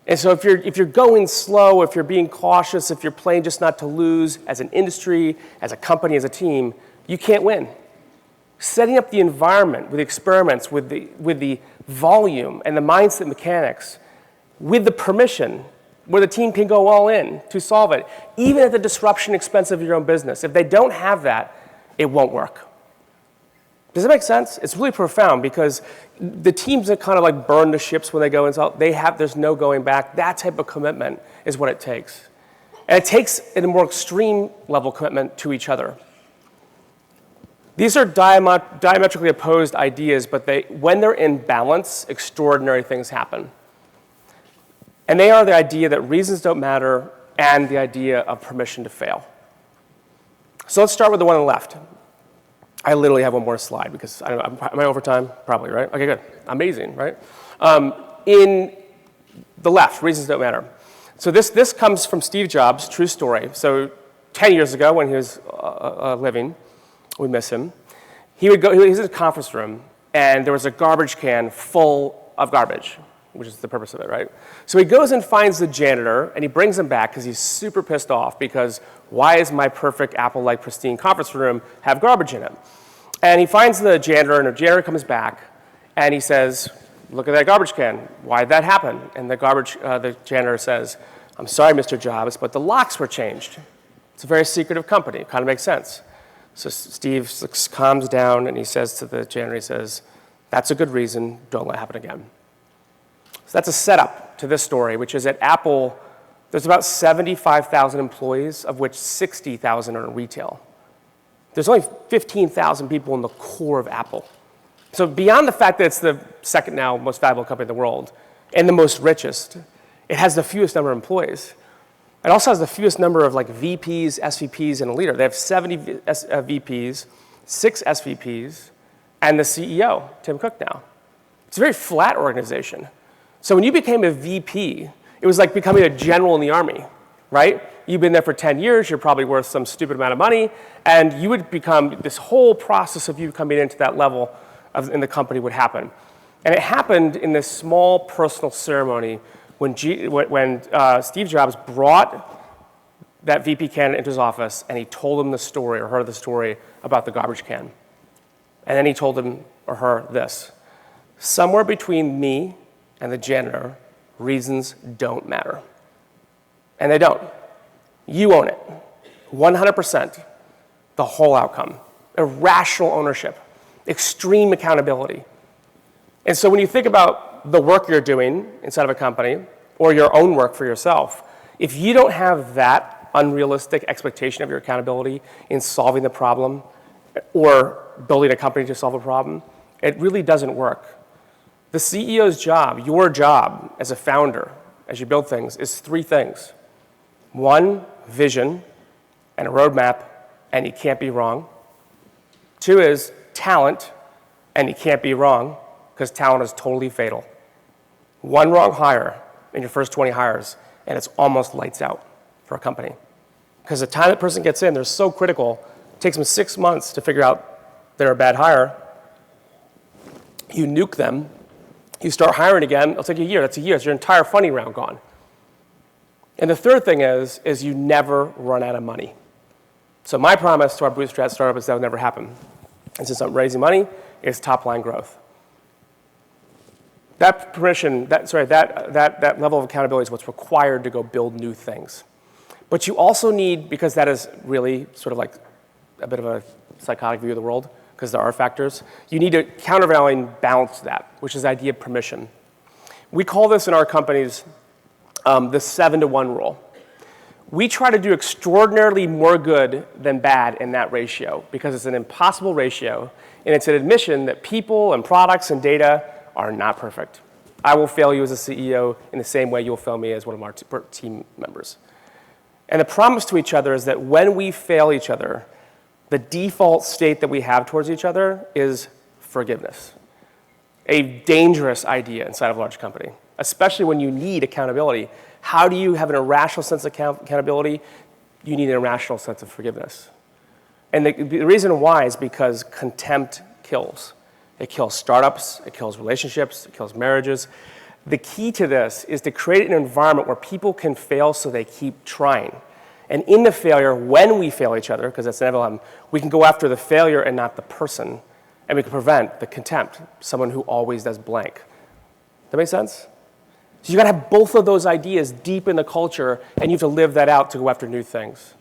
S1: And so if you're going slow, if you're being cautious, if you're playing just not to lose as an industry, as a company, as a team, you can't win. Setting up the environment with experiments, with the volume and the mindset mechanics, with the permission, where the team can go all in to solve it, even at the disruption expense of your own business. If they don't have that, it won't work. Does that make sense? It's really profound because the teams that kind of like burn the ships when they go inside, there's no going back. That type of commitment is what it takes. And it takes a more extreme level commitment to each other. These are diametrically opposed ideas, but when they're in balance, extraordinary things happen. And they are the idea that reasons don't matter and the idea of permission to fail. So let's start with the one on the left. I literally have one more slide because, am I over time? Probably, right? Okay, good. Amazing, right? In the left, reasons don't matter. So this comes from Steve Jobs, true story. So 10 years ago when he was living, we miss him, he was in a conference room and there was a garbage can full of garbage, which is the purpose of it, right? So he goes and finds the janitor and he brings him back because he's super pissed off because why is my perfect Apple-like pristine conference room have garbage in it? And he finds the janitor and the janitor comes back and he says, look at that garbage can. Why did that happen? And the janitor says, I'm sorry, Mr. Jobs, but the locks were changed. It's a very secretive company. It kind of makes sense. So Steve calms down and he says to the janitor, he says, that's a good reason. Don't let it happen again. So that's a setup to this story, which is at Apple, there's about 75,000 employees, of which 60,000 are in retail. There's only 15,000 people in the core of Apple. So beyond the fact that it's the second now most valuable company in the world and the most richest, it has the fewest number of employees. It also has the fewest number of like VPs, SVPs, and a leader. They have 70 VPs, 6 SVPs, and the CEO, Tim Cook now. It's a very flat organization. So when you became a VP, it was like becoming a general in the army, right? You've been there for 10 years, you're probably worth some stupid amount of money, and you would become, this whole process of you coming into that level in the company would happen. And it happened in this small personal ceremony when Steve Jobs brought that VP candidate into his office and he told him the story or her the story about the garbage can. And then he told him or her this: somewhere between me and the janitor, reasons don't matter. And they don't. You own it, 100%, the whole outcome. Irrational ownership, extreme accountability. And so when you think about the work you're doing inside of a company or your own work for yourself, if you don't have that unrealistic expectation of your accountability in solving the problem or building a company to solve a problem, it really doesn't work. The CEO's job, your job as a founder, as you build things, is 3 things. 1, vision and a roadmap, and you can't be wrong. 2 is talent, and you can't be wrong, because talent is totally fatal. 1 wrong hire in your first 20 hires, and it's almost lights out for a company. Because the time that person gets in, they're so critical, it takes them 6 months to figure out they're a bad hire. You nuke them, you start hiring again, it'll take a year. That's a year. It's your entire funding round gone. And the third thing is you never run out of money. So my promise to our bootstrap startup is that will never happen. And since I'm raising money, it's top-line growth. That permission, that level of accountability is what's required to go build new things. But you also need, because that is really sort of like a bit of a psychotic view of the world, because there are factors, you need to countervailing balance that, which is the idea of permission. We call this in our companies the 7-to-1 rule. We try to do extraordinarily more good than bad in that ratio because it's an impossible ratio, and it's an admission that people and products and data are not perfect. I will fail you as a CEO in the same way you'll fail me as one of our team members. And the promise to each other is that when we fail each other, the default state that we have towards each other is forgiveness. A dangerous idea inside of a large company, especially when you need accountability. How do you have an irrational sense of accountability? You need an irrational sense of forgiveness. And the reason why is because contempt kills. It kills startups, it kills relationships, it kills marriages. The key to this is to create an environment where people can fail so they keep trying. And in the failure, when we fail each other, because that's inevitable, we can go after the failure and not the person, and we can prevent the contempt, someone who always does blank. That make sense? So you got to have both of those ideas deep in the culture, and you have to live that out to go after new things.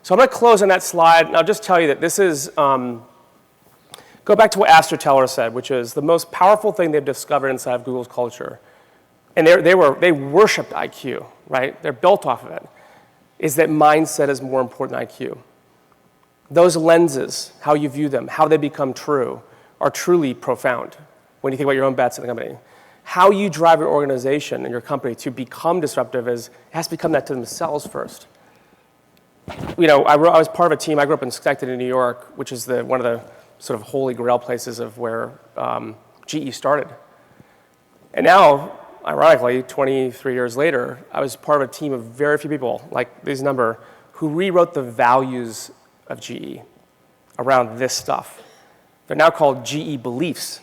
S1: So I'm going to close on that slide, and I'll just tell you that this is, go back to what Astor Teller said, which is the most powerful thing they've discovered inside of Google's culture, and they worshipped IQ, right? They're built off of it, is that mindset is more important than IQ. Those lenses, how you view them, how they become true, are truly profound when you think about your own bets in the company. How you drive your organization and your company to become disruptive it has to become that to themselves first. You know, I was part of a team. I grew up in Schenectady, New York, which is one of the sort of holy grail places of where GE started. And now, ironically, 23 years later, I was part of a team of very few people, like this number, who rewrote the values of GE around this stuff. They're now called GE beliefs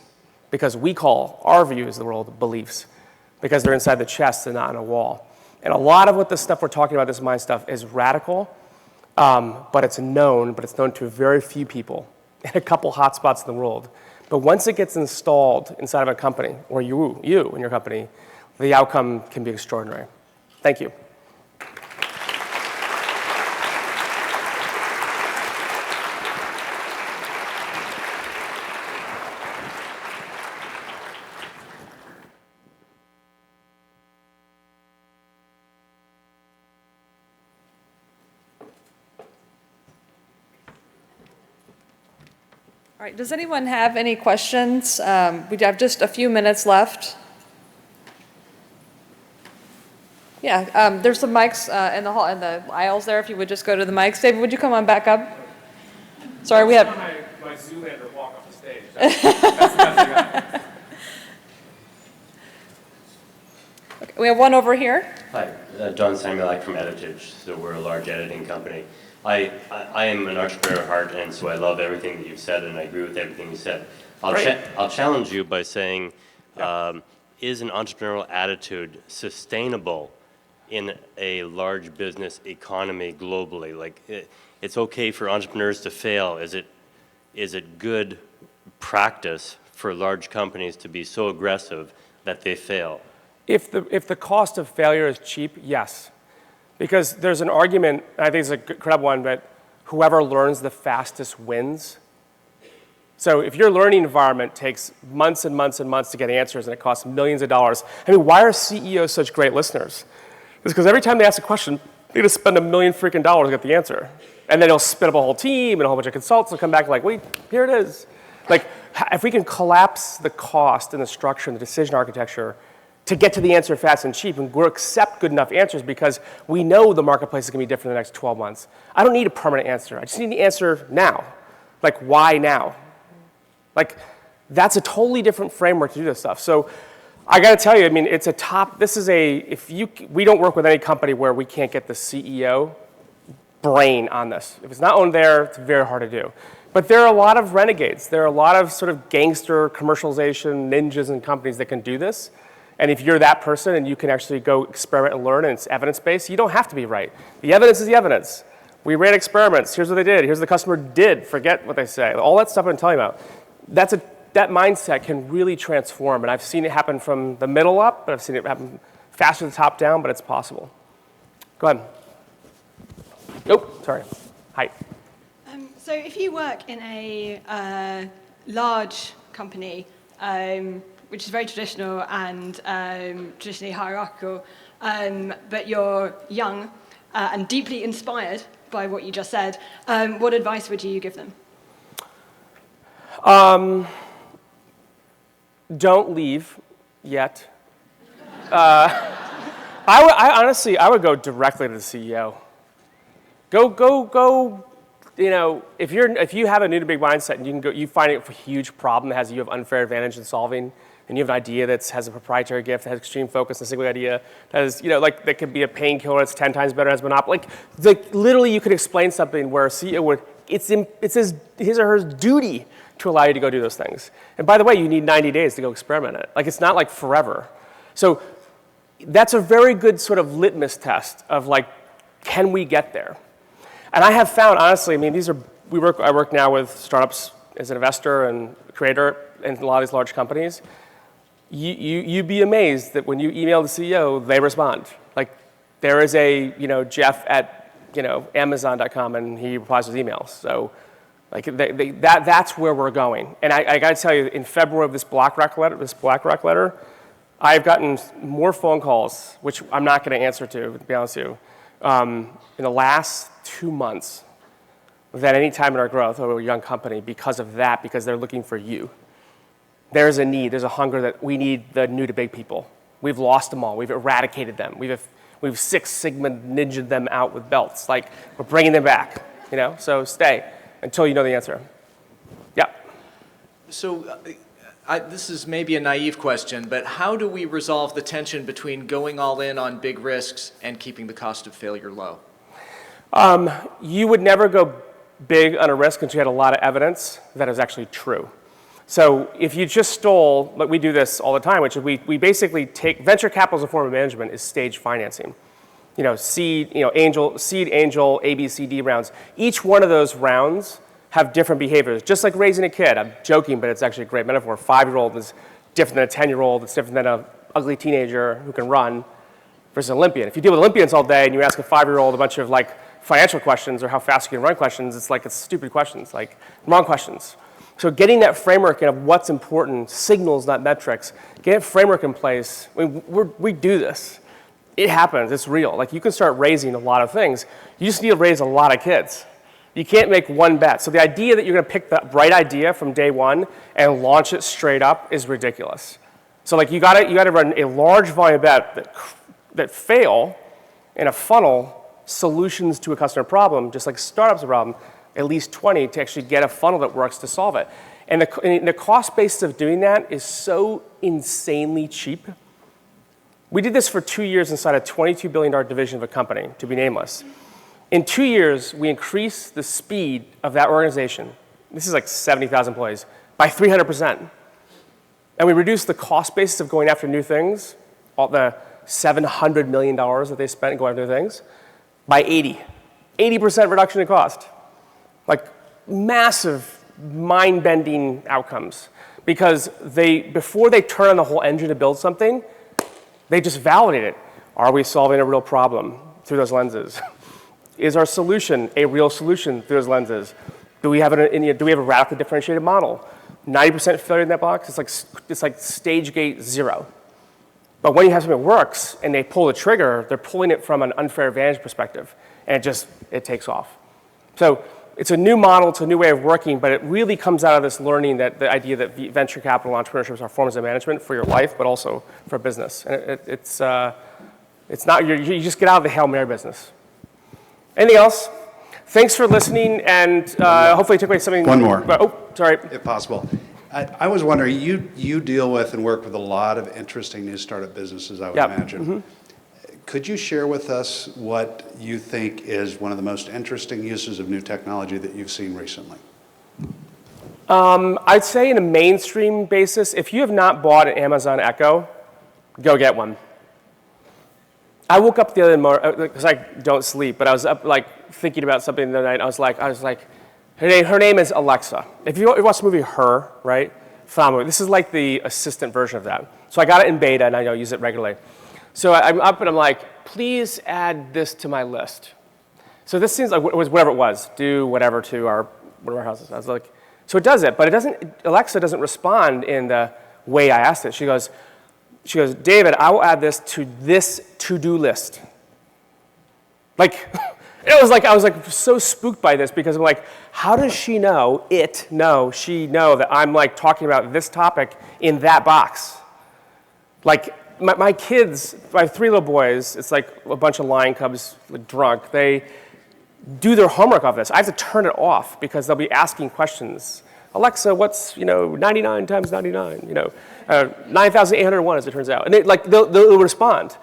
S1: because we call our views of the world beliefs because they're inside the chest and not on a wall. And a lot of what this stuff we're talking about, this mind stuff, is radical, but it's known to very few people in a couple hotspots in the world. But once it gets installed inside of a company, or you in your company, the outcome can be extraordinary. Thank you.
S2: All right, does anyone have any questions? We have just a few minutes left. Yeah, there's some mics in the hall, in the aisles there, if you would just go to the mics. David, would you come on back up? Sorry, we have...
S1: My Zoolander walk off the stage. That's the best I got.
S2: Okay, we have one over here.
S3: Hi, John Samuelak from Editage. So we're a large editing company. I am an entrepreneur at heart, and so I love everything that you've said, and I agree with everything you said. I'll challenge you by saying, is an entrepreneurial attitude sustainable in a large business economy globally? Like, it's okay for entrepreneurs to fail. Is it good practice for large companies to be so aggressive that they fail?
S1: If the cost of failure is cheap, yes. Because there's an argument, I think it's a credible one, that whoever learns the fastest wins. So if your learning environment takes months and months and months to get answers and it costs millions of dollars, I mean, why are CEOs such great listeners? It's because every time they ask a question, they just spend $1 million freaking dollars to get the answer. And then they'll spin up a whole team and a whole bunch of consultants will come back like, wait, here it is. Like, if we can collapse the cost and the structure and the decision architecture to get to the answer fast and cheap, and we'll accept good enough answers because we know the marketplace is going to be different in the next 12 months. I don't need a permanent answer. I just need the answer now. Like, why now? Like, that's a totally different framework to do this stuff. So I got to tell you, I mean, it's a top, we don't work with any company where we can't get the CEO brain on this. If it's not owned there, it's very hard to do. But there are a lot of renegades. There are a lot of sort of gangster commercialization ninjas and companies that can do this. And if you're that person and you can actually go experiment and learn and it's evidence-based, you don't have to be right. The evidence is the evidence. We ran experiments. Here's what they did. Here's what the customer did. Forget what they say. All that stuff I'm telling you about. That mindset can really transform. And I've seen it happen from the middle up, but I've seen it happen faster the top down, but it's possible. Go ahead. Nope, sorry. Hi.
S4: So if you work in a large company, which is very traditional and traditionally hierarchical, but you're young and deeply inspired by what you just said, what advice would you give them?
S1: Don't leave yet. I honestly would go directly to the CEO. Go. You know, if you have a new to big mindset and you find it a huge problem that you have unfair advantage in solving, and you have an idea that has a proprietary gift, that has extreme focus, a single idea, that is, like that could be a painkiller that's 10 times better as Monopolist. Like literally, you could explain something where a CEO would. It's his or her duty to allow you to go do those things. And by the way, you need 90 days to go experiment it. Like it's not like forever. So that's a very good sort of litmus test of like, can we get there? And I have found, honestly, I mean, I work now with startups as an investor and creator in a lot of these large companies. You'd be amazed that when you email the CEO, they respond. Like there is a, Jeff at, Amazon.com and he replies with emails. So like that's where we're going. And I got to tell you, in February of this BlackRock letter, I've gotten more phone calls, which I'm not going to answer to be honest with you, in the last 2 months than any time in our growth of a young company because of that, because they're looking for you. There's a need, there's a hunger that we need the new to big people. We've lost them all, we've eradicated them. We've Six Sigma ninja'd them out with belts. Like, we're bringing them back, So stay until you know the answer. Yeah.
S5: So this is maybe a naive question, but how do we resolve the tension between going all in on big risks and keeping the cost of failure low?
S1: You would never go big on a risk until you had a lot of evidence that it was actually true. So if you just stole, like we do this all the time, which is we basically take, venture capital as a form of management is stage financing. Seed, angel, A, B, C, D rounds. Each one of those rounds have different behaviors, just like raising a kid. I'm joking, but it's actually a great metaphor. A 5-year-old is different than a 10-year-old. It's different than an ugly teenager who can run versus an Olympian. If you deal with Olympians all day and you ask a 5-year-old a bunch of like financial questions or how fast you can run questions, it's stupid questions, like wrong questions. So getting that framework of what's important, signals, not metrics, get a framework in place. I mean, we do this. It happens. It's real. Like you can start raising a lot of things. You just need to raise a lot of kids. You can't make one bet. So the idea that you're going to pick the right idea from day one and launch it straight up is ridiculous. So like you got to run a large volume bet that fail in a funnel solutions to a customer problem, just like startups a problem, at least 20 to actually get a funnel that works to solve it. And the cost basis of doing that is so insanely cheap. We did this for 2 years inside a $22 billion division of a company, to be nameless. In 2 years, we increased the speed of that organization, this is like 70,000 employees, by 300%. And we reduced the cost basis of going after new things, all the $700 million that they spent going after new things, by 80% reduction in cost. Like massive, mind-bending outcomes. Because before they turn on the whole engine to build something, they just validate it. Are we solving a real problem through those lenses? Is our solution a real solution through those lenses? Do we have a radically differentiated model? 90% failure in that box, it's like stage gate 0. But when you have something that works and they pull the trigger, they're pulling it from an unfair advantage perspective, and it takes off. So it's a new model, it's a new way of working, but it really comes out of this learning that the idea that venture capital entrepreneurship are forms of management for your life, but also for business. And it's not, you just get out of the Hail Mary business. Anything else? Thanks for listening, and hopefully you took away something.
S6: One more.
S1: Oh, sorry.
S6: If possible. I was wondering, you deal with and work with a lot of interesting new startup businesses, I would imagine. Mm-hmm. Could you share with us what you think is one of the most interesting uses of new technology that you've seen recently?
S1: I'd say in a mainstream basis, if you have not bought an Amazon Echo, go get one. I woke up the other morning, because I don't sleep, but I was up like thinking about something the other night. I was like, her name is Alexa. If you watch the movie Her, right? Phenomenal. This is like the assistant version of that. So I got it in beta, and I use it regularly. So I'm up, and I'm like, please add this to my list. So this seems like it was whatever it was. Do whatever to one of our houses. I was like, so it does it, but Alexa doesn't respond in the way I asked it. She goes, David, I will add this to-do list. Like, I was like so spooked by this because I'm like, how does she know, she know that I'm like talking about this topic in that box? Like my kids, I have 3 little boys, it's like a bunch of lion cubs like drunk. They do their homework off this. I have to turn it off because they'll be asking questions. Alexa, what's 99 times 99? 9,801 as it turns out. And they'll respond.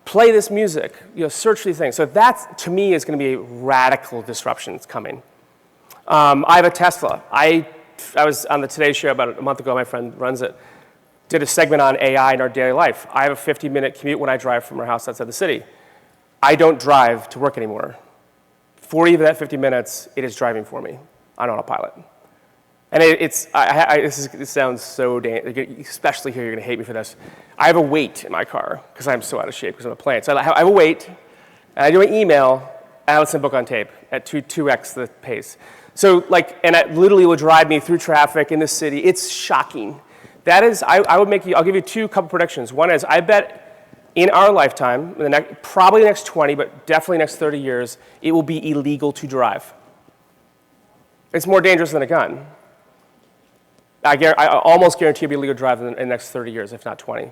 S1: Play this music, search these things. So that, to me, is going to be a radical disruption that's coming. I have a Tesla. I was on the Today Show about a month ago. My friend runs it. Did a segment on AI in our daily life. I have a 50-minute commute when I drive from our house outside the city. I don't drive to work anymore. 40 of that 50 minutes, it is driving for me. I'm on autopilot. And this sounds so especially here, you're going to hate me for this. I have a weight in my car because I'm so out of shape because I'm a plant. So I have a weight, and I do an email, and I listen to a book on tape at 2x the pace. So and it literally will drive me through traffic in the city. It's shocking. That is, I'll give you couple predictions. One is, I bet in our lifetime, probably the next 20, but definitely next 30 years, it will be illegal to It's more dangerous than a gun. I almost guarantee it'll be illegal to drive in the next 30 years, if not 20.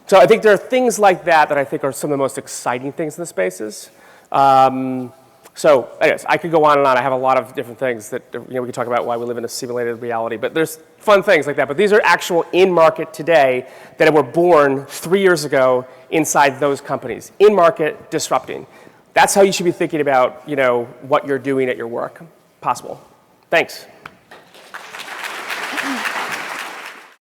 S1: So I think there are things like that I think are some of the most exciting things in the spaces. So anyways, I could go on and on. I have a lot of different things that we could talk about why we live in a simulated reality. But there's fun things like that. But these are actual in market today that were born 3 years ago inside those companies. In market, disrupting. That's how you should be thinking about what you're doing at your work. Possible. Thanks.